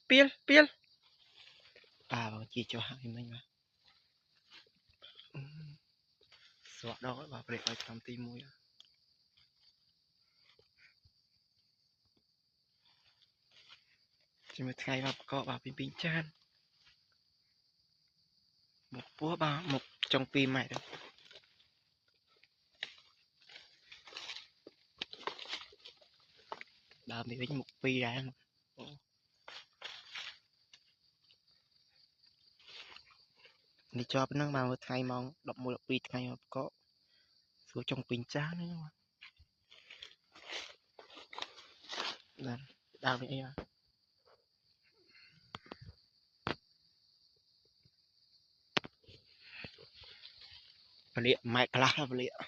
piel bà chỉ cho hai mình mà sọt đó bà để ở trong tim mũi chỉ một ngày bà có bà bình chan một búa bà một trong tim mày đó bà bị một pi ra đi cho bên năng mà một ngày mong đọc một pi ngày mà có số trong bình chan nữa mà là đau đấy à vật liệu mày là vật liệu